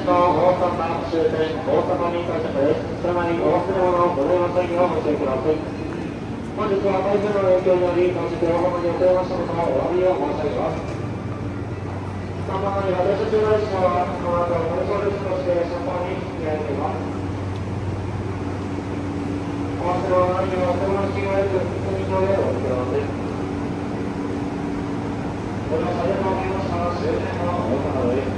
線の大阪終点、大阪に到着です。車にお忘れ物をございませんようご注意ください。本日は台風の影響により、到着を大幅に遅れましたことをお詫びを申し上げます。3番には停車中の列車は、この後、乗り降りとして車窓に引き上げています。お忘れ物には車の引き換えず、確認の上をお付けください。ご乗車ありがとうございました。終点の大阪です。